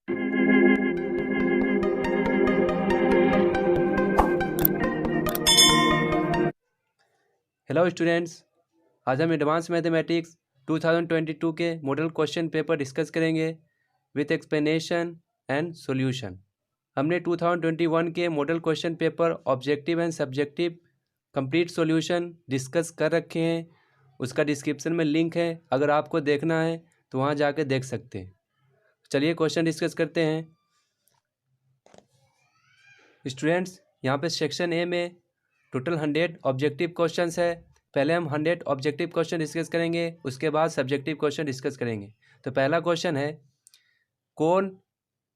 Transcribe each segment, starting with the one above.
Hello students, आज हम advance mathematics 2022 के मॉडल क्वेश्चन पेपर डिस्कस करेंगे विथ एक्सप्लेनेशन एंड सॉल्यूशन। हमने 2021 के model question paper objective and subjective complete solution discuss कर रखे हैं। उसका डिस्क्रिप्शन में लिंक है, अगर आपको देखना है तो वहाँ जाके देख सकते हैं। चलिए क्वेश्चन डिस्कस करते हैं। स्टूडेंट्स, यहाँ पे सेक्शन ए में टोटल 100 ऑब्जेक्टिव क्वेश्चंस है। पहले हम 100 ऑब्जेक्टिव क्वेश्चन डिस्कस करेंगे, उसके बाद सब्जेक्टिव क्वेश्चन डिस्कस करेंगे। तो पहला क्वेश्चन है, कोण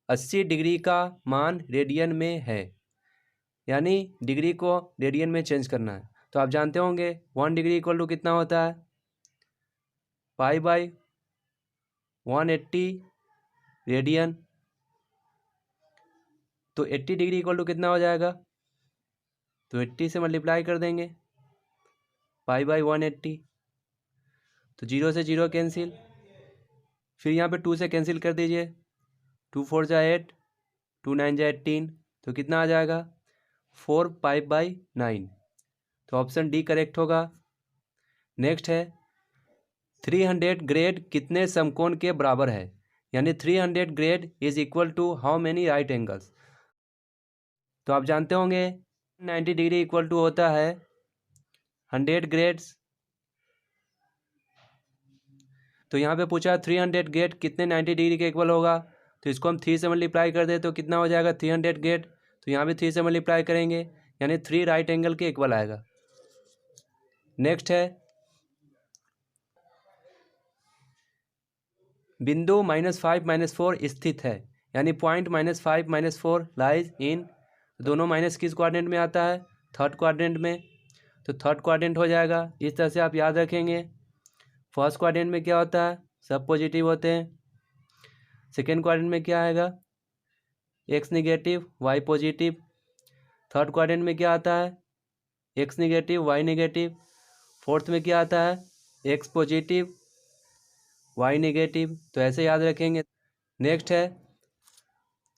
80 डिग्री का मान रेडियन में है, यानी डिग्री को रेडियन में चेंज करना है। तो आप जानते होंगे 1 डिग्री इक्वल टू कितना होता है, पाई बाई 180 रेडियन। तो 80 डिग्री इक्वल टू कितना हो जाएगा, तो 80 से मल्टीप्लाई कर देंगे, पाई बाई 180। तो 0 से 0 कैंसिल, फिर यहाँ पे 2 से कैंसिल कर दीजिए, 2 4 जा 8, 2 9 जा 18। तो कितना आ जाएगा, 4 पाई बाई 9। तो ऑप्शन डी करेक्ट होगा। नेक्स्ट है, 300 ग्रेड कितने समकोण के बराबर है, यानी 300 grade is equal to how many right angles. तो आप जानते होंगे 90 डिग्री इक्वल टू होता है 100 ग्रेड्स। तो यहाँ पे पूछा 300 ग्रेड कितने 90 डिग्री के इक्वल होगा, तो इसको हम 3 से मल्टीप्लाई कर दे तो कितना हो जाएगा 300 ग्रेड। तो यहाँ भी 3 से मल्टीप्लाई करेंगे, यानी 3 राइट एंगल के इक्वल आएगा। नेक्स्ट है, बिंदु -5 -4 स्थित है, यानी पॉइंट -5 -4 लाइज इन, दोनों माइनस किस क्वाड्रेंट में आता है, थर्ड क्वाड्रेंट में। तो थर्ड क्वाड्रेंट हो जाएगा। इस तरह से आप याद रखेंगे। फर्स्ट क्वाड्रेंट में क्या होता है, सब पॉजिटिव होते हैं। सेकेंड क्वाड्रेंट में क्या आएगा, X negative Y positive. Third quadrant में क्या आता है, X negative Y negative. Fourth में क्या आता है, एक्स पॉजिटिव वाई नेगेटिव। तो ऐसे याद रखेंगे। नेक्स्ट है,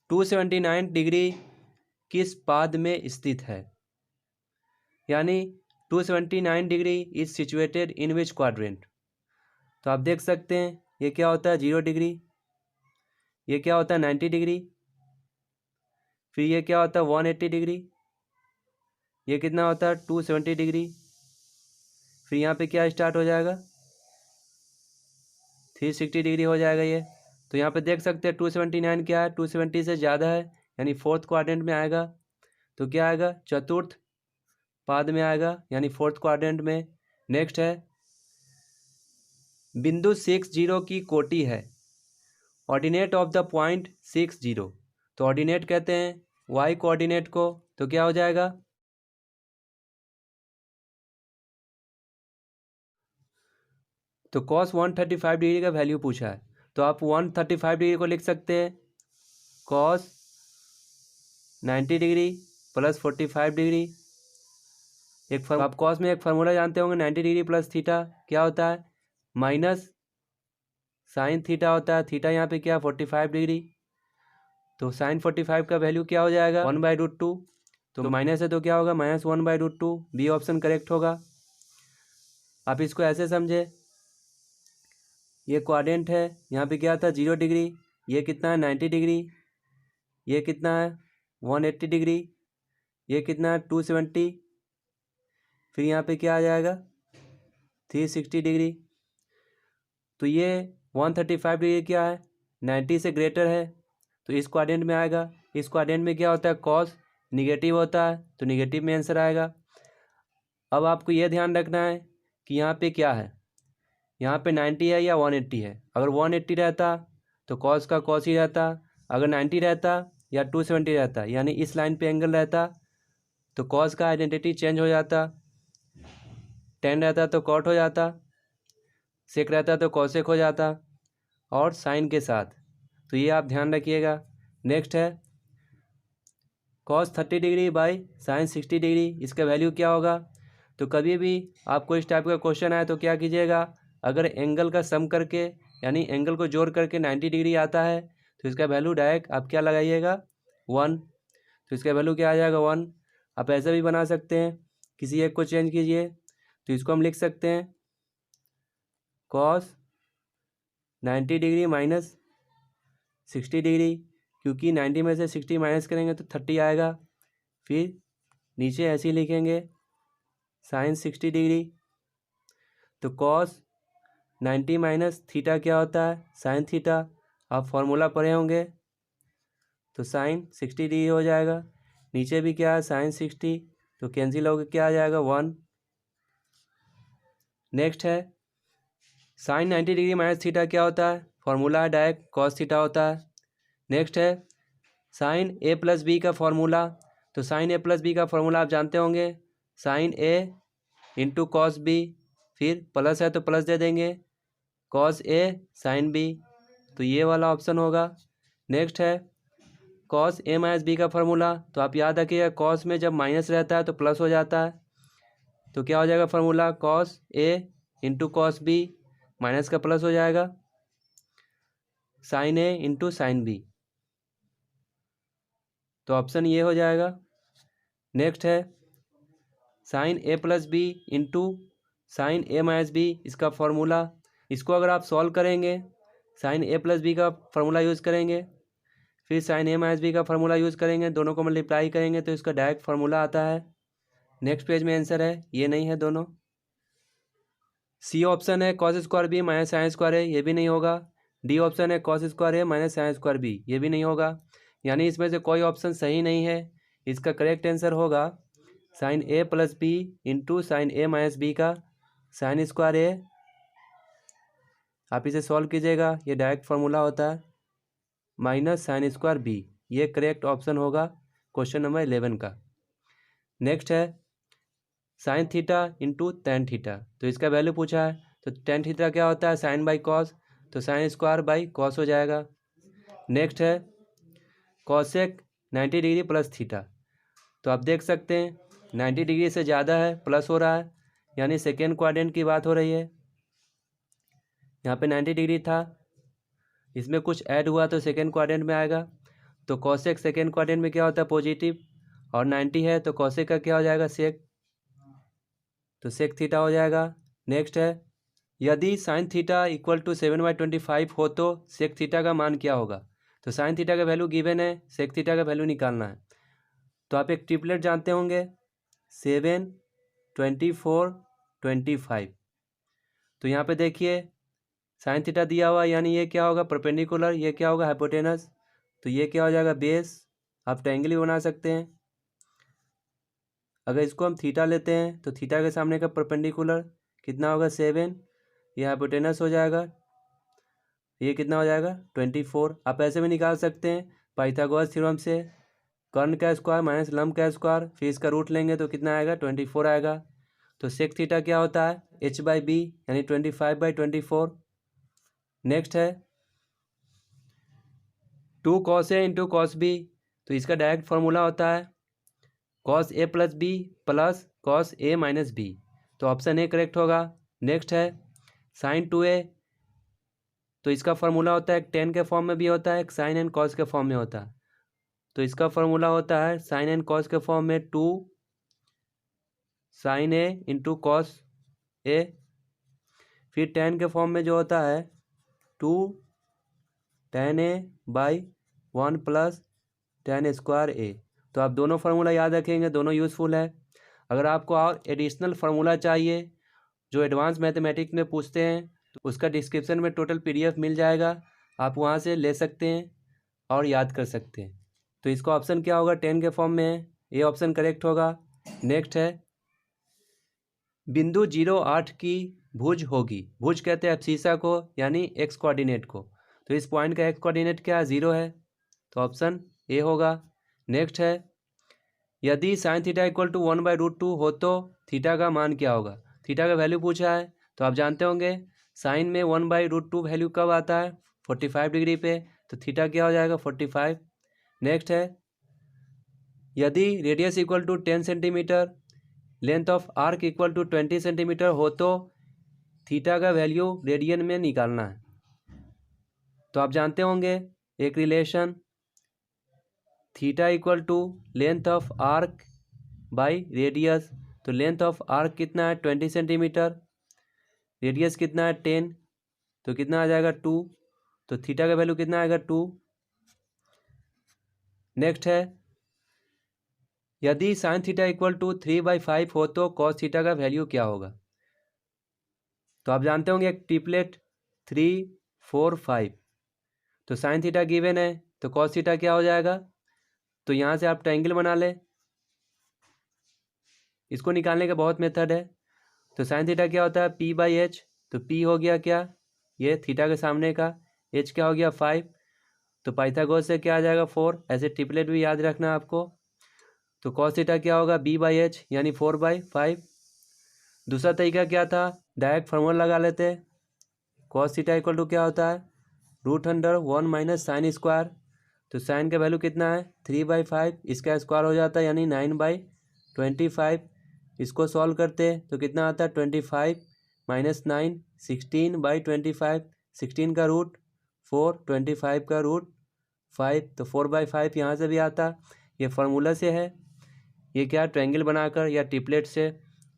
279 डिग्री किस पाद में स्थित है, यानी 279 degree is situated in which quadrant. तो आप देख सकते हैं ये क्या होता है 0 डिग्री, ये क्या होता है 90 डिग्री, फिर ये क्या होता है 180 डिग्री, ये कितना होता है 270 डिग्री, फिर यहाँ पे क्या स्टार्ट हो जाएगा 360 डिग्री हो जाएगा ये। तो यहाँ पे देख सकते हैं 279 क्या है, 270 से ज़्यादा है, यानी फोर्थ क्वाड्रेंट में आएगा। तो क्या आएगा, चतुर्थ पाद में आएगा, यानी फोर्थ क्वाड्रेंट में। नेक्स्ट है, बिंदु 60 की कोटि है, ऑर्डिनेट ऑफ द पॉइंट 60। तो ऑर्डिनेट कहते हैं वाई कोऑर्डिनेट को। तो क्या हो जाएगा, तो cos 135 डिग्री का वैल्यू पूछा है, तो आप 135 डिग्री को लिख सकते हैं cos 90 डिग्री प्लस 45 डिग्री। आप cos में एक फार्मूला जानते होंगे, 90 डिग्री प्लस थीटा क्या होता है, माइनस साइन थीटा होता है। थीटा यहाँ पे क्या 45 डिग्री। तो साइन 45 का वैल्यू क्या हो जाएगा 1/√2। तो माइनस है तो क्या होगा -1/√2। बी ऑप्शन करेक्ट होगा। आप इसको ऐसे समझे, ये क्वाड्रेंट है, यहाँ पे क्या था 0 डिग्री, ये कितना है 90 डिग्री, ये कितना है 180 डिग्री, ये कितना है 270, फिर यहाँ पे क्या आ जाएगा 360 डिग्री। तो ये 135 डिग्री क्या है 90 से ग्रेटर है, तो इस क्वाड्रेंट में आएगा। इस क्वाड्रेंट में क्या होता है कॉस निगेटिव होता है, तो निगेटिव में आंसर आएगा। अब आपको ये ध्यान रखना है कि यहाँ पे क्या है, यहाँ पे 90 है या 180 है। अगर 180 रहता तो कॉस का कॉस ही रहता, अगर 90 रहता या 270 रहता, यानी इस लाइन पे एंगल रहता, तो कॉस का आइडेंटिटी चेंज हो जाता। टेन रहता तो कॉट हो जाता, सेक रहता तो कॉसेक हो जाता, और साइन के साथ। तो ये आप ध्यान रखिएगा। नेक्स्ट है, cos 30 degree by sine 60 degree, इसका वैल्यू क्या होगा। तो कभी भी आपको इस टाइप का क्वेश्चन आए तो क्या कीजिएगा, अगर एंगल का सम करके यानी एंगल को जोड़ करके 90 डिग्री आता है तो इसका वैल्यू डायरेक्ट आप क्या लगाइएगा 1, तो इसका वैल्यू क्या आ जाएगा 1। आप ऐसा भी बना सकते हैं, किसी एक को चेंज कीजिए, तो इसको हम लिख सकते हैं कॉस 90 डिग्री माइनस 60 डिग्री, क्योंकि 90 में से 60 माइनस करेंगे तो 30 आएगा। फिर नीचे ऐसे ही लिखेंगे साइन 60 डिग्री, तो कॉस 90 माइनस थीटा क्या होता है साइन थीटा, आप फॉर्मूला पढ़े होंगे, तो साइन 60 डिग्री हो जाएगा। नीचे भी क्या है साइन 60, तो कैंसिल होकर क्या आ जाएगा 1। नेक्स्ट है साइन 90 डिग्री माइनस थीटा क्या होता है, फॉर्मूला है डायरेक्ट कॉस थीटा होता है। नेक्स्ट है साइन ए प्लस बी का फॉर्मूला, तो साइन ए प्लस बी का फॉर्मूला आप जानते होंगे, साइन ए इंटू कॉस बी, फिर प्लस है तो प्लस दे देंगे कॉस ए साइन बी, तो ये वाला ऑप्शन होगा। नेक्स्ट है कॉस ए माइनस बी का फॉर्मूला, तो आप याद रखिएगा कॉस में जब माइनस रहता है तो प्लस हो जाता है, तो क्या हो जाएगा formula cos A into cos B, minus का प्लस हो जाएगा साइन ए इंटू साइन बी, तो ऑप्शन ये हो जाएगा। नेक्स्ट है sign A plus B into sine A minus B, इसका फॉर्मूला, इसको अगर आप सॉल्व करेंगे साइन ए प्लस बी का फॉर्मूला यूज़ करेंगे, फिर साइन ए माइनस बी का फॉर्मूला यूज़ करेंगे, दोनों को मल्टीप्लाई करेंगे तो इसका डायरेक्ट फार्मूला आता है। नेक्स्ट पेज में आंसर है, ये नहीं है दोनों। सी ऑप्शन है cos square B minus sine square A, ये भी नहीं होगा। डी ऑप्शन है cos square A minus sine square B, ये भी नहीं होगा। यानी इसमें से कोई ऑप्शन सही नहीं है। इसका करेक्ट आंसर होगा sign A plus B into sine A minus B का साइन स्क्वायर ए। आप इसे सॉल्व कीजिएगा, ये डायरेक्ट फार्मूला होता है माइनस साइन स्क्वायर बी, ये करेक्ट ऑप्शन होगा क्वेश्चन नंबर 11 का। नेक्स्ट है sine theta into tan theta, तो इसका वैल्यू पूछा है, तो टेन थीटा क्या होता है साइन बाई कॉस, तो साइन स्क्वायर बाई कॉस हो जाएगा। नेक्स्ट है कॉसेक 90 डिग्री प्लस थीटा, तो आप देख सकते हैं 90 डिग्री से ज़्यादा है प्लस हो रहा है, यानी सेकेंड क्वाड्रेंट की बात हो रही है। यहाँ पे 90 डिग्री था, इसमें कुछ ऐड हुआ तो सेकेंड क्वाड्रेंट में आएगा, तो कॉसेक सेकेंड क्वाड्रेंट में क्या होता है पॉजिटिव, और 90 है तो कॉसेक का क्या हो जाएगा सेक, तो सेक थीटा हो जाएगा। नेक्स्ट है यदि साइन थीटा इक्वल टू 7/25 हो तो सेक थीटा का मान क्या होगा, तो साइन थीटा का वैल्यू गिवन है, सेक थीटा का वैल्यू निकालना है। तो आप एक ट्रिपलेट जानते होंगे 7, 24, 25, तो यहाँ पे देखिए साइन थीटा दिया हुआ, यानी ये क्या होगा परपेंडिकुलर, ये क्या होगा हाइपोटेनस, तो ये क्या हो जाएगा बेस। आप ट्रायंगल भी बना सकते हैं, अगर इसको हम थीटा लेते हैं तो थीटा के सामने का परपेंडिकुलर कितना होगा 7, ये हाइपोटेनस हो जाएगा, ये कितना हो जाएगा 24। आप ऐसे भी निकाल सकते हैं पाइथागोरस थ्योरम से, कर्ण का स्क्वायर माइनस लंब का स्क्वायर, फिर इसका रूट लेंगे तो कितना आएगा 24 आएगा। तो सेक थीटा क्या होता है h/b, यानी 25/24। नेक्स्ट है 2 cos A into cos B, तो इसका डायरेक्ट फार्मूला होता है cos A plus B plus cos A minus B, तो ऑप्शन ए करेक्ट होगा। नेक्स्ट है साइन 2a, तो इसका फार्मूला होता है एक टेन के फॉर्म में भी होता है, एक साइन एंड कॉस के फॉर्म में होता है, तो इसका फार्मूला होता है साइन एंड कॉस के फॉर्म में 2 sign A into cos A, फिर टेन के फॉर्म में जो होता है 2 tan a by 1 plus tan square A. तो आप दोनों फार्मूला याद रखेंगे, दोनों यूज़फुल है। अगर आपको और एडिशनल फार्मूला चाहिए जो एडवांस मैथमेटिक्स में पूछते हैं, तो उसका डिस्क्रिप्शन में टोटल PDF मिल जाएगा, आप वहाँ से ले सकते हैं और याद कर सकते हैं। तो इसका ऑप्शन क्या होगा 10 के फॉर्म में है, ये ऑप्शन करेक्ट होगा। नेक्स्ट है बिंदु 0, 8 की भुज होगी, भुज कहते हैं अब्सीसा को, यानी एक्स कोऑर्डिनेट को, तो इस पॉइंट का एक्स कोऑर्डिनेट क्या 0 है, तो ऑप्शन ए होगा। नेक्स्ट है यदि साइन थीटा इक्वल टू 1/√2 हो तो थीटा का मान क्या होगा, थीटा का वैल्यू पूछा है, तो आप जानते होंगे साइन में 1/√2 वैल्यू कब आता है 45 डिग्री पे, तो थीटा क्या हो जाएगा 45। नेक्स्ट है यदि radius equal to 10 centimetre, length of arc equal to 20 centimetre हो तो थीटा का वैल्यू रेडियन में निकालना है, तो आप जानते होंगे एक relation theta equal to length of arc by radius. तो लेंथ ऑफ आर्क कितना है 20 सेंटीमीटर, रेडियस कितना है 10, तो कितना आ जाएगा 2। तो थीटा का वैल्यू कितना आएगा 2। नेक्स्ट है यदि साइन थीटा इक्वल टू 3/5 हो तो कॉस थीटा का वैल्यू क्या होगा। तो आप जानते होंगे एक ट्रिपलेट 3, 4, 5। तो साइन थीटा गिवन है तो कॉस थीटा क्या हो जाएगा। तो यहाँ से आप ट्रायंगल बना ले, इसको निकालने का बहुत मेथड है। तो साइन थीटा क्या होता है P/H। तो P हो गया क्या, ये थीटा के सामने का, H क्या हो गया 5। तो पाइथागोरस से क्या आ जाएगा 4। ऐसे ट्रिपलेट भी याद रखना आपको। तो कॉस थीटा क्या होगा B/H यानी 4/5। दूसरा तरीका क्या था, डायरेक्ट फार्मूला लगा लेते। कॉस थीटा इक्वल टू क्या होता है √1 माइनस साइन स्क्वायर। तो साइन का वैल्यू कितना है 3/5, इसका स्क्वायर हो जाता है यानी 9/25। इसको सॉल्व करते तो कितना आता है 25 माइनस 9 16/25। 16 का रूट 4, 25 का रूट 5। तो 4/5 यहाँ से भी आता, ये फार्मूला से है। ये क्या ट्रायंगल बनाकर या ट्रिपलेट से।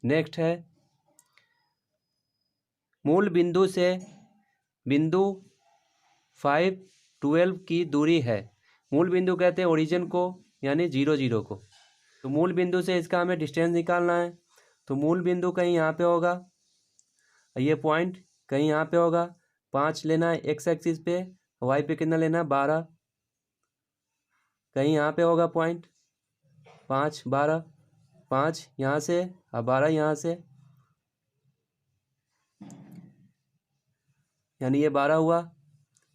नेक्स्ट है मूल बिंदु से बिंदु 5, 12 की दूरी है। मूल बिंदु कहते हैं ओरिजिन को यानी 0, 0 को। तो मूल बिंदु से इसका हमें डिस्टेंस निकालना है। तो मूल बिंदु कहीं यहाँ पे होगा, ये पॉइंट कहीं यहाँ पे होगा। 5 लेना है एक्स एक्सिस पे, वाई पे कितना लेना है 12। कहीं यहाँ पे होगा पॉइंट 5, 12। 5 यहाँ से और 12 यहाँ से, यानी ये 12 हुआ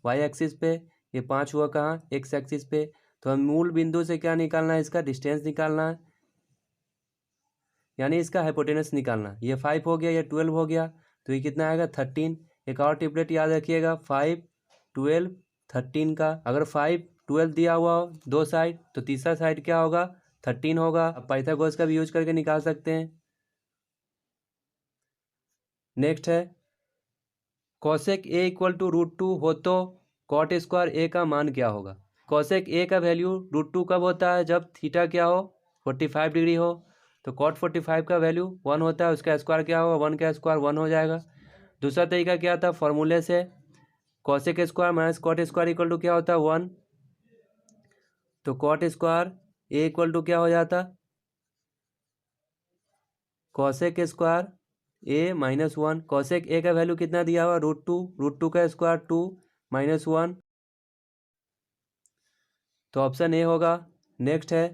वाई एक्सिस पे, ये 5 हुआ कहाँ एक्स एक्सिस पे। तो हम मूल बिंदु से क्या निकालना है, इसका डिस्टेंस निकालना है, यानी इसका हाइपोटेनस निकालना है। ये 5 हो गया, ये 12 हो गया, तो ये कितना आएगा 13। एक और ट्रिपलेट याद रखिएगा 5, 12, 13 का। अगर 5, 12 दिया हुआ हो दो साइड तो तीसरा साइड क्या होगा 13 होगा। अब पाइथागोरस का भी यूज करके निकाल सकते हैं। नेक्स्ट है कॉसेक ए इक्वल टू √2 हो तो कॉट स्क्वायर ए का मान क्या होगा। कॉसेक ए का वैल्यू √2 कब होता है, जब थीटा क्या हो 45 डिग्री हो। तो कॉट 45 का वैल्यू 1 होता है, उसका स्क्वायर क्या होगा 1 का स्क्वायर 1 हो जाएगा। दूसरा तरीका क्या था फॉर्मूले से, cosec square minus cot square equal to क्या होता है 1। तो cot square A equal to क्या हो जाता cosec square A -1। Cosec A का वैल्यू कितना दिया हुआ √2, √2 का स्क्वायर 2 -1। तो ऑप्शन ए होगा। नेक्स्ट है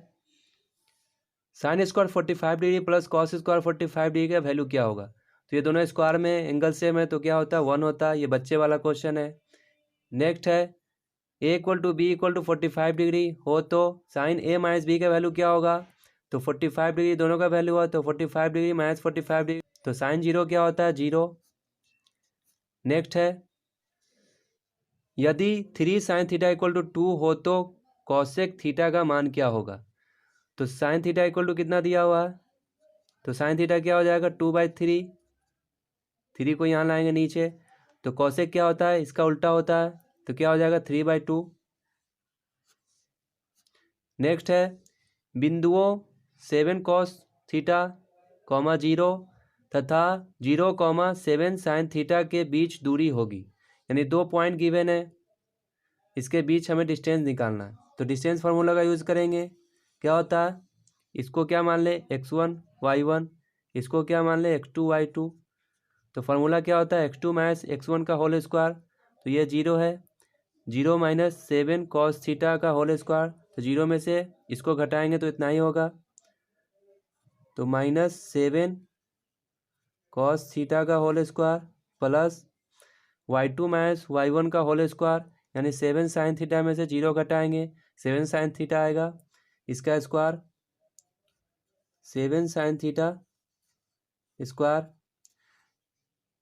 sine square 45 degree plus cos square 45 degree का वैल्यू क्या होगा। तो ये दोनों स्क्वायर में एंगल सेम है, तो क्या होता है 1 होता है। ये बच्चे वाला क्वेश्चन है। नेक्स्ट है A equal to B equal to 45 degree हो तो साइन ए माइनस बी का वैल्यू क्या होगा। तो 45 डिग्री दोनों का वैल्यू हुआ, तो 45 डिग्री माइनस 45 डिग्री, तो साइन 0 क्या होता है 0। नेक्स्ट है यदि 3 साइन थीटा इक्वल टू 2 हो तो कॉसेक थीटा का मान क्या होगा। तो साइन थीटा इक्वल टू कितना दिया हुआ है, तो साइन थीटा क्या हो जाएगा 2/3। 3 को यहाँ लाएंगे नीचे, तो कॉसेक क्या होता है इसका उल्टा होता है, तो क्या हो जाएगा 3/2। नेक्स्ट है बिंदुओं 7 cos थीटा, 0 तथा 0, 7 साइन थीटा के बीच दूरी होगी। यानी 2 पॉइंट गिवन है, इसके बीच हमें डिस्टेंस निकालना है। तो डिस्टेंस फार्मूला का यूज़ करेंगे। क्या होता है, इसको क्या मान ले x1, y1, इसको क्या मान ले x2, y2। तो फार्मूला क्या होता है x2 माइनस x1 का होल स्क्वायर, तो ये 0 है। 0 माइनस 7 cos थीटा का होल स्क्वायर, तो 0 में से इसको घटाएंगे तो इतना ही होगा, तो -7 cos थीटा का whole square plus y2 minus y1 का होल स्क्वायर, यानी 7 साइन थीटा में से 0 घटाएंगे 7 साइन थीटा आएगा, इसका square 7 sine theta square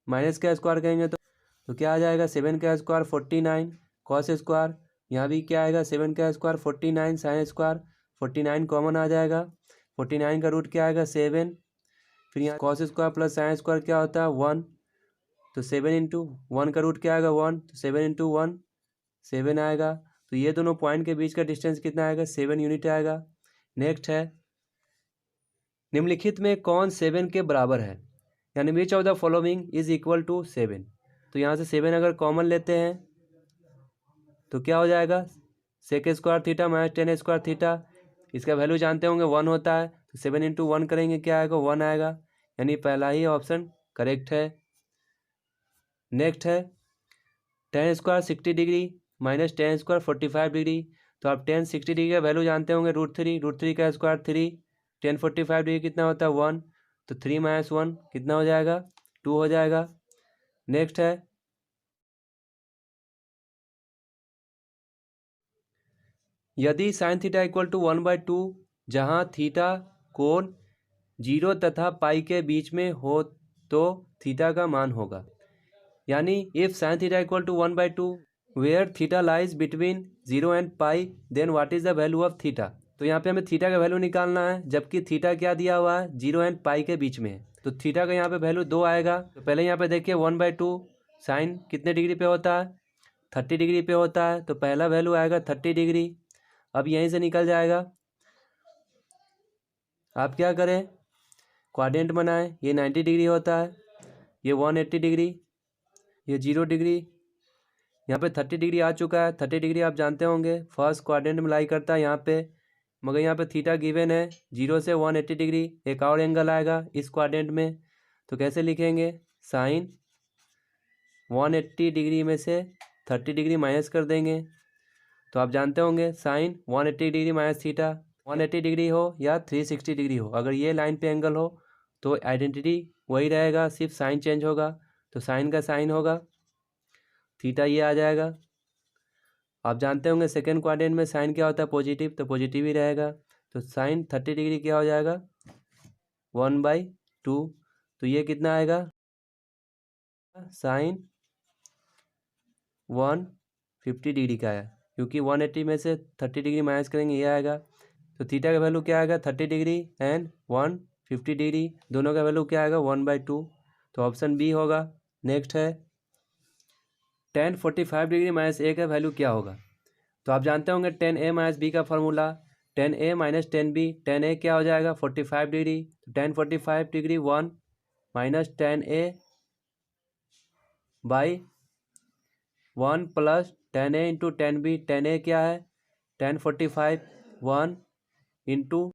minus का स्क्वायर करेंगे तो क्या आ जाएगा 7 का स्क्वायर 49 कॉस स्क्वायर, यहाँ भी क्या आएगा 7 का स्क्वायर 49 साइन स्क्वायर, 49 कॉमन आ जाएगा। 49 का रूट क्या आएगा 7, फिर यहाँ cos square plus sine square क्या होता है 1, तो 7 × 1 का रूट क्या आएगा 1, तो 7 × 1 7 आएगा। तो ये दोनों पॉइंट के बीच का डिस्टेंस कितना आएगा, 7 यूनिट आएगा। नेक्स्ट है, निम्नलिखित में कौन 7 के बराबर है, यानी which of the following is equal to 7। तो यहाँ से 7 अगर कॉमन लेते हैं तो क्या हो जाएगा, sec square theta minus 10 square theta. इसका वैल्यू जानते होंगे 1 होता है, तो 7 इंटू 1 करेंगे क्या आएगा, 1 आएगा, यानी पहला ही ऑप्शन करेक्ट है। नेक्स्ट है, 10 square 60 degree minus 10 square 45 degree. तो आप 10 60 डिग्री का वैल्यू जानते होंगे √3 का स्क्वायर 3, 10 45 डिग्री कितना होता है 1, तो 3 माइनस 1 कितना हो जाएगा 2 हो जाएगा। नेक्स्ट है, यदि साइन थीटा इक्वल टू 1/2 जहाँ थीटा कोण 0 तथा पाई के बीच में हो तो थीटा का मान होगा, यानी if sine theta equal to 1/2 where theta lies between 0 and pi then what is the value of theta. तो यहाँ पे हमें थीटा का वैल्यू निकालना है, जबकि थीटा क्या दिया हुआ है 0 एंड पाई के बीच में है, तो थीटा का यहाँ पे वैल्यू 2 आएगा। तो पहले यहाँ पे देखिए 1/2 साइन कितने डिग्री पे होता है, 30 डिग्री पे होता है, तो पहला वैल्यू आएगा 30 डिग्री। अब यहीं से निकल जाएगा, आप क्या करें, क्वाड्रेंट बनाएं, ये 90 डिग्री होता है, ये 180 डिग्री, ये 0 डिग्री, यहाँ पे 30 डिग्री आ चुका है। 30 डिग्री आप जानते होंगे फर्स्ट क्वाड्रेंट में लाई करता है यहाँ पे, मगर यहाँ पे थीटा गिवन है 0 से 180 डिग्री, एक और एंगल आएगा इस क्वाड्रेंट में, तो कैसे लिखेंगे, साइन 180 डिग्री में से 30 डिग्री माइनस कर देंगे। तो आप जानते होंगे sine 180 degree minus theta, 180 degree हो या 360 डिग्री हो, अगर ये लाइन पे एंगल हो तो आइडेंटिटी वही रहेगा, सिर्फ साइन चेंज होगा। तो साइन का साइन होगा, थीटा ये आ जाएगा। आप जानते होंगे सेकेंड क्वाड्रेंट में साइन क्या होता है, पॉजिटिव, तो पॉजिटिव ही रहेगा। तो साइन 30 डिग्री क्या हो जाएगा 1/2, तो ये कितना आएगा, साइन 150 डिग्री का है, क्योंकि 180 में से 30 डिग्री माइनस करेंगे ये आएगा। तो थीटा का वैल्यू क्या आएगा 30 डिग्री एंड 150 डिग्री, दोनों का वैल्यू क्या आएगा 1/2, तो ऑप्शन बी होगा। नेक्स्ट है, tan 45 डिग्री माइनस ए का वैल्यू क्या होगा। तो आप जानते होंगे tan a माइनस बी का formula, tan a minus tan b, tan a क्या हो जाएगा 45 डिग्री, तो tan 45 degree 1 minus tan a by 1 plus tan a into tan b, tan a क्या है tan 45 1 इंटू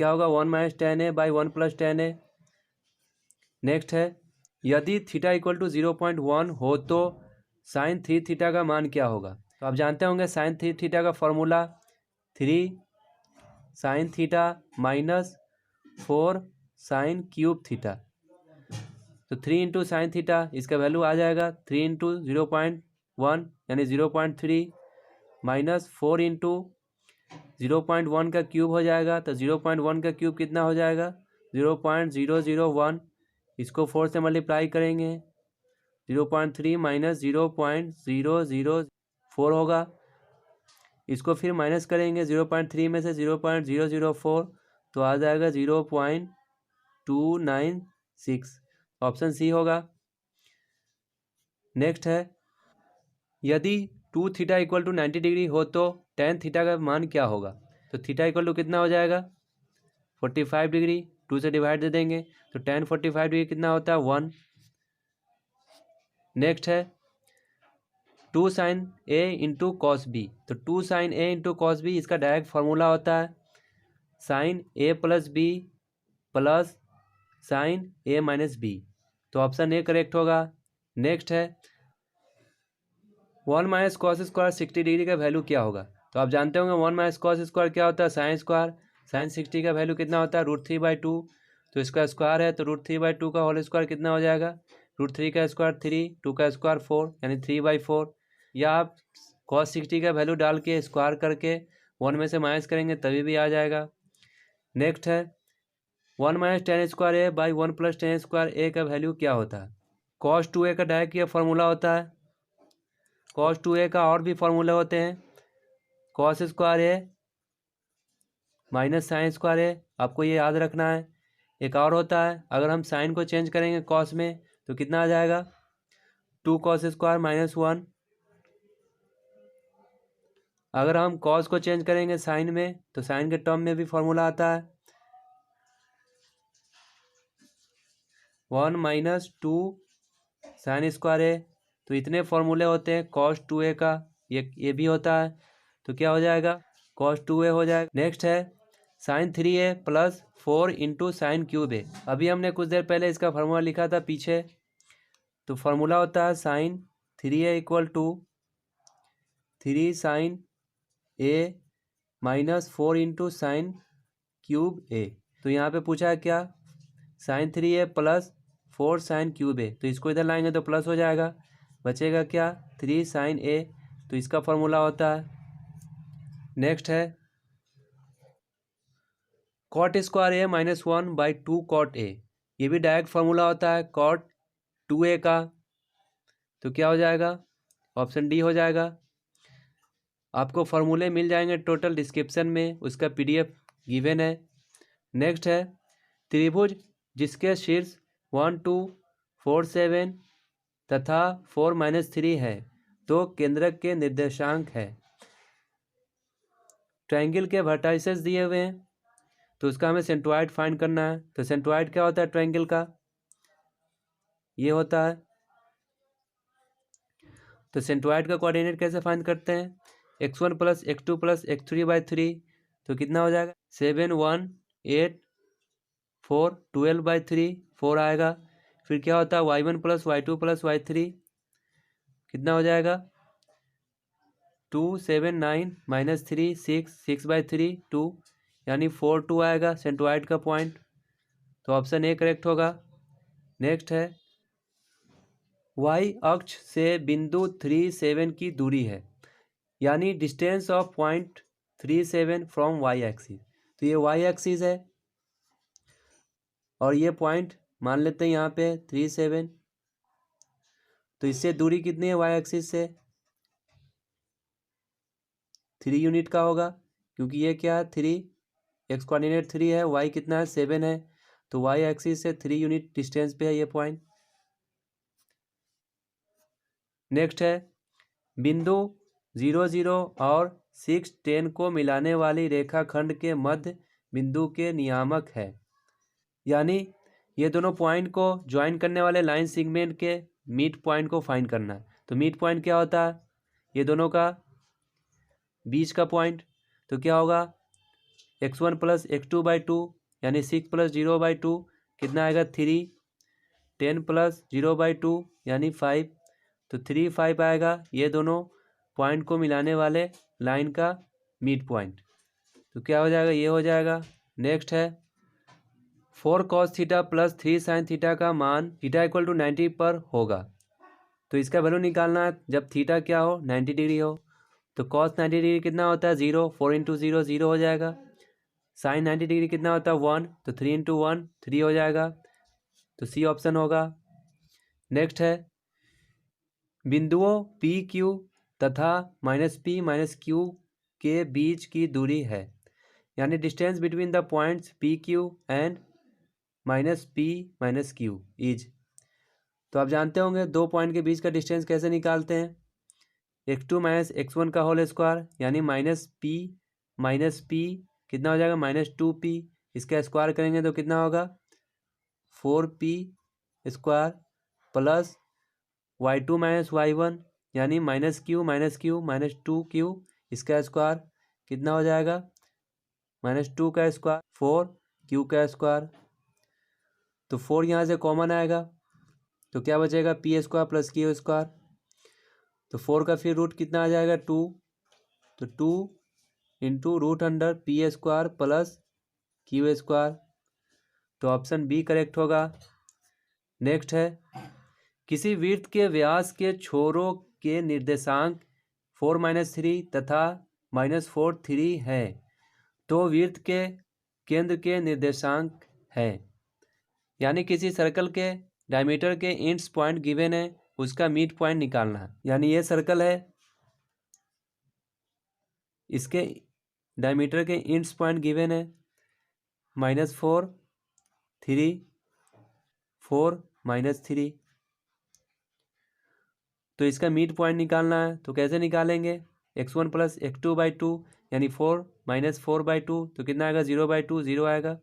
क्या होगा 1 minus tan a by 1 plus tan a। Next है, यदि थीटा इक्वल टू 0.1 हो तो साइन 3 थीटा का मान क्या होगा। तो आप जानते होंगे साइन 3 थीटा का formula 3 sine theta minus 4 sine cube theta, तो 3 इंटू साइन थीटा, इसका वैल्यू आ जाएगा 3 इंटू 0.1 यानी 0.3 माइनस 4 इंटू 0.1 का क्यूब हो जाएगा, तो 0.1 का क्यूब कितना हो जाएगा 0.001, इसको 4 से मल्टीप्लाई करेंगे 0.3 माइनस 0.004 होगा, इसको फिर माइनस करेंगे 0.3 में से 0.004, तो आ जाएगा 0.296, ऑप्शन सी होगा। नेक्स्ट है, यदि 2 थीटा इक्वल टू 90 डिग्री हो तो tan थीटा का मान क्या होगा। तो थीटा इक्वल टू कितना हो जाएगा 45 डिग्री, 2 से डिवाइड दे देंगे, तो tan 45 डिग्री कितना होता है 1। नेक्स्ट है 2 साइन ए इंटू कॉस बी, तो 2 साइन ए इंटू कॉस बी इसका डायरेक्ट फार्मूला होता है sign A plus B plus sign A minus B, तो ऑप्शन ए करेक्ट होगा। नेक्स्ट है 1 माइनस कॉस स्क्वायर 60 डिग्री का वैल्यू क्या होगा। तो आप जानते होंगे 1 माइनस कॉस स्क्वायर क्या होता है साइन स्क्वायर, साइन 60 का वैल्यू कितना होता है √3/2, तो इसका स्क्वायर है तो √3/2 का होल स्क्वायर कितना हो जाएगा √3 का स्क्वायर 3, 2 का स्क्वायर 4 यानी 3/4, या आप कॉस 60 का वैल्यू डाल के स्क्वायर करके 1 में से माइनस करेंगे तभी भी आ जाएगा। नेक्स्ट है 1 minus tan square A by 1 plus tan square A का वैल्यू क्या होता है। cos 2a का डायरेक्ट ये फॉर्मूला होता है, cos 2a का और भी फॉर्मूले होते हैं, cos square A minus sine square ए, आपको ये याद रखना है। एक और होता है, अगर हम साइन को चेंज करेंगे कॉस में तो कितना आ जाएगा 2 cos स्क्वायर माइनस 1। अगर हम cos को चेंज करेंगे साइन में तो साइन के टर्म में भी फॉर्मूला आता है 1 माइनस 2 साइन स्क्वायर ए। तो इतने फॉर्मूले होते हैं cos 2a का, ये भी होता है। तो क्या हो जाएगा cos 2a हो जाएगा। नेक्स्ट है sine 3a plus 4 into sine cube A. अभी हमने कुछ देर पहले इसका फार्मूला लिखा था पीछे। तो फार्मूला होता है sine 3a equal to 3 sine A minus 4 into sine cube A. तो यहाँ पे पूछा है क्या sine 3a plus 4 sine cube A. तो इसको इधर लाएंगे तो प्लस हो जाएगा, बचेगा क्या 3 साइन ए। तो इसका फॉर्मूला होता है। नेक्स्ट है cot square A minus 1 by 2 cot A. ये भी डायरेक्ट फार्मूला होता है कॉट 2a का। तो क्या हो जाएगा ऑप्शन डी हो जाएगा। आपको फार्मूले मिल जाएंगे टोटल डिस्क्रिप्शन में, उसका PDF गिवन है। नेक्स्ट है त्रिभुज जिसके शीर्ष 1 2 4 7 तथा 4-3 है तो केंद्रक के निर्देशांक है। ट्रायंगल के वर्टाइसेस दिए हुए हैं तो उसका हमें सेंट्रोइड फाइंड करना है। तो सेंट्रोइड क्या होता है ट्रायंगल का, ये होता है। तो सेंट्रोइड का कोऑर्डिनेट कैसे फाइंड करते हैं x1 plus x2 plus x3 by 3। तो कितना हो जाएगा 7 1 8 4 12 बाई 3 4 आएगा। फिर क्या होता है y1 plus y2 plus y3 कितना हो जाएगा 2 7 9 माइनस 3 6 6 बाई 3 2 यानी 4 2 आएगा सेंट्रोइड का पॉइंट। तो ऑप्शन ए करेक्ट होगा। नेक्स्ट है y अक्ष से बिंदु 3 7 की दूरी है, यानी distance of point 3 7 from y axis. तो ये y एक्सिस है और ये पॉइंट मान लेते हैं यहाँ पे 3 7। तो इससे दूरी कितनी है y एक्सिस से 3 यूनिट का होगा, क्योंकि ये क्या है 3 x कोऑर्डिनेट 3 है, y कितना है 7 है। तो y एक्सिस से 3 यूनिट डिस्टेंस पे है ये पॉइंट। नेक्स्ट है बिंदु 0 0 और 6 10 को मिलाने वाली रेखाखंड के मध्य बिंदु के नियामक है, यानी ये दोनों पॉइंट को ज्वाइन करने वाले लाइन सेगमेंट के मिड पॉइंट को फाइंड करना है। तो मिड पॉइंट क्या होता है ये दोनों का बीच का पॉइंट। तो क्या होगा x1 प्लस x2 बाई 2 यानी 6 प्लस 0 बाई 2 कितना आएगा 3 10 प्लस 0 बाई 2 यानी 5। तो 3 5 आएगा ये दोनों पॉइंट को मिलाने वाले लाइन का मिड पॉइंट। तो क्या हो जाएगा ये हो जाएगा। नेक्स्ट है 4 cos theta plus 3 sine theta का मान थीटा इक्वल टू 90 पर होगा। तो इसका वैल्यू निकालना है जब थीटा क्या हो 90 डिग्री हो। तो cos 90 डिग्री कितना होता है 0, 4 इंटू 0 0 हो जाएगा। साइन 90 डिग्री कितना होता है 1, तो 3 इंटू 1 3 हो जाएगा। तो सी ऑप्शन होगा। नेक्स्ट है बिंदुओं पी क्यू तथा माइनस पी माइनस क्यू के बीच की दूरी है, यानी distance between the points P Q and minus P minus Q is. तो आप जानते होंगे दो पॉइंट के बीच का डिस्टेंस कैसे निकालते हैं x2 माइनस x1 का होल स्क्वायर, यानी माइनस पी कितना हो जाएगा -2p। इसका स्क्वायर करेंगे तो कितना होगा 4p square plus y2 minus y1 यानी -q माइनस 2q। इसका स्क्वायर कितना हो जाएगा -2 का स्क्वायर 4q का स्क्वायर। तो 4 यहाँ से कॉमन आएगा तो क्या बचेगा P square plus Q square. तो 4 का फिर रूट कितना आ जाएगा 2, तो 2 into root under P square plus Q square. तो ऑप्शन बी करेक्ट होगा। नेक्स्ट है किसी वृत्त के व्यास के छोरों के निर्देशांक 4-3 तथा -4 3 है तो वृत्त के केंद्र के निर्देशांक है, यानी किसी सर्कल के डायमीटर के एंड्स पॉइंट गिवन है उसका मिड पॉइंट निकालना है। यानी ये सर्कल है इसके डायमीटर के एंड्स पॉइंट गिवन है -4 3 4 -3। तो इसका मिड पॉइंट निकालना है, तो कैसे निकालेंगे? x1 प्लस x2/2 यानी 4 माइनस 4/2, तो कितना आएगा? 0/2, 0 आएगा।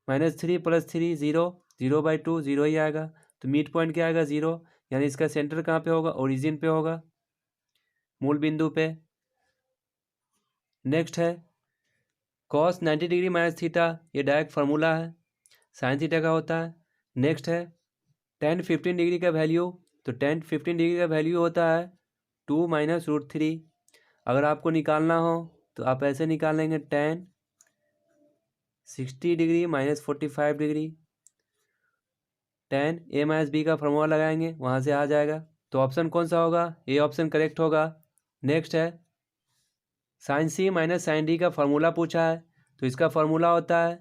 -3 + 3 0, 0/2 0 ही आएगा। तो मिड पॉइंट क्या आएगा? 0, यानी इसका सेंटर कहाँ पे होगा? ओरिजिन पे होगा, मूल बिंदु पे। नेक्स्ट है cos 90 डिग्री माइनस थीटा, ये डायरेक्ट फार्मूला है, साइन थीटा का होता है। नेक्स्ट है tan 15 डिग्री का वैल्यू, तो tan 15 डिग्री का वैल्यू होता है 2 माइनस √3। अगर आपको निकालना हो तो आप ऐसे निकालेंगे, tan 60 degree minus 45 degree, tan a minus B का फॉर्मूला लगाएंगे, वहाँ से आ जाएगा। तो ऑप्शन कौन सा होगा? ए ऑप्शन करेक्ट होगा। नेक्स्ट है साइन सी माइनस साइन डी का फॉर्मूला पूछा है, तो इसका फॉर्मूला होता है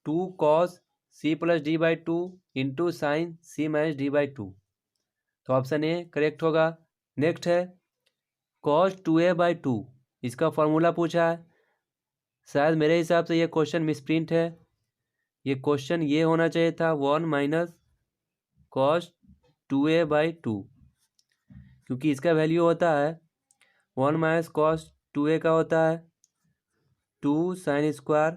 2 cos c + d/2 into sine c minus d/2, तो ऑप्शन ए करेक्ट होगा। नेक्स्ट है cos 2a/2, इसका फॉर्मूला पूछा है। शायद मेरे हिसाब से ये क्वेश्चन मिसप्रिंट है, ये क्वेश्चन ये होना चाहिए था 1 माइनस cos 2a/2, क्योंकि इसका वैल्यू होता है 1 माइनस cos 2a का होता है 2 साइन स्क्वायर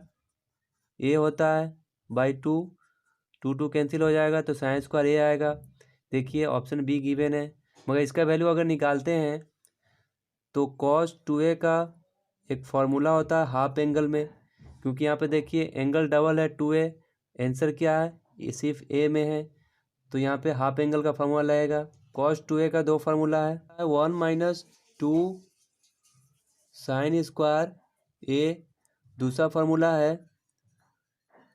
ए होता है बाई 2, 2 कैंसिल हो जाएगा, तो साइन स्क्वायर ए आएगा। देखिए ऑप्शन बी गिवन है, मगर इसका वैल्यू अगर निकालते हैं तो cos 2a का एक फार्मूला होता है हाफ एंगल में, क्योंकि यहाँ पे देखिए एंगल डबल है 2a, आंसर क्या है? ये सिर्फ ए में है, तो यहाँ पे हाफ एंगल का फार्मूला लगेगा। cos 2a का दो फार्मूला है, 1 माइनस 2 साइन स्क्वायर ए, दूसरा फार्मूला है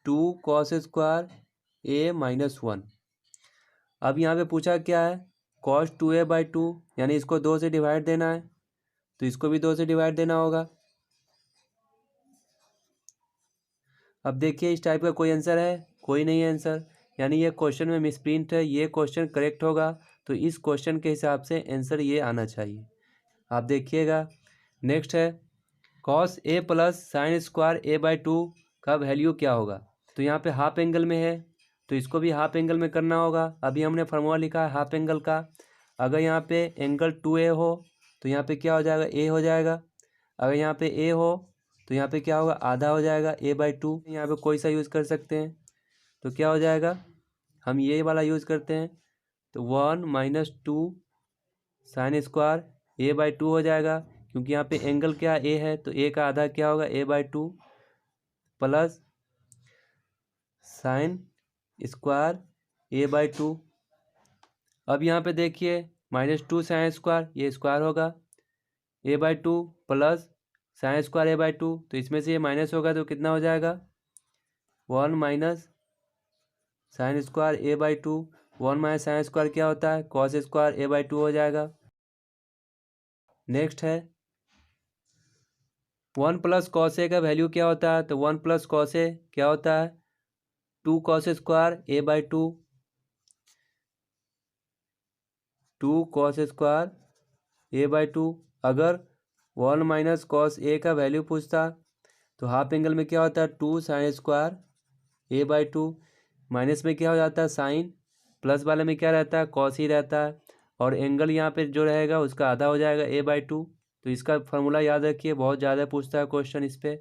2 cos स्क्वायर ए माइनस 1। अब यहाँ पे पूछा क्या है? cos 2a/2, यानी इसको 2 से डिवाइड देना है, तो इसको भी 2 से डिवाइड देना होगा। अब देखिए इस टाइप का कोई आंसर है? कोई नहीं है आंसर, यानी ये क्वेश्चन में मिसप्रिंट है, ये क्वेश्चन करेक्ट होगा। तो इस क्वेश्चन के हिसाब से आंसर ये आना चाहिए, आप देखिएगा। नेक्स्ट है cos a plus sine square a/2 का वैल्यू क्या होगा? तो यहाँ पे हाफ एंगल में है, तो इसको भी हाफ एंगल में करना होगा। अभी हमने फार्मूला लिखा है हाफ एंगल का। अगर यहाँ पे एंगल 2a हो तो यहाँ पे क्या हो जाएगा? a हो जाएगा। अगर यहाँ पे a हो तो यहाँ पे क्या होगा? आधा हो जाएगा a/2। यहाँ पे कोई सा यूज़ कर सकते हैं, तो क्या हो जाएगा? हम ये वाला यूज़ करते हैं, तो 1 माइनस 2 साइन स्क्वायर a/2 हो जाएगा, क्योंकि यहाँ पे एंगल क्या a है, तो a का आधा क्या होगा? a/2 plus sine square a/2। अब यहाँ पे देखिए -2 साइन स्क्वायर, ये स्क्वायर होगा, a/2 plus sine square a/2, तो इसमें से ये माइनस होगा, तो कितना हो जाएगा? 1 minus sine square a/2, 1 minus sine square क्या होता है? cos स्क्वायर a/2 हो जाएगा। नेक्स्ट है 1 प्लस cos a का वैल्यू क्या होता है? तो 1 प्लस cos a क्या होता है? 2 cos square a/2, 2 cos square a/2। अगर 1 माइनस cos a का वैल्यू पूछता तो हाफ एंगल में क्या होता है? 2 साइन स्क्वायर a/2, माइनस में क्या हो जाता है? साइन, प्लस वाले में क्या रहता है? cos ही रहता है, और एंगल यहाँ पे जो रहेगा उसका आधा हो जाएगा a/2। तो इसका फार्मूला याद रखिए, बहुत ज़्यादा पूछता है क्वेश्चन इस पर।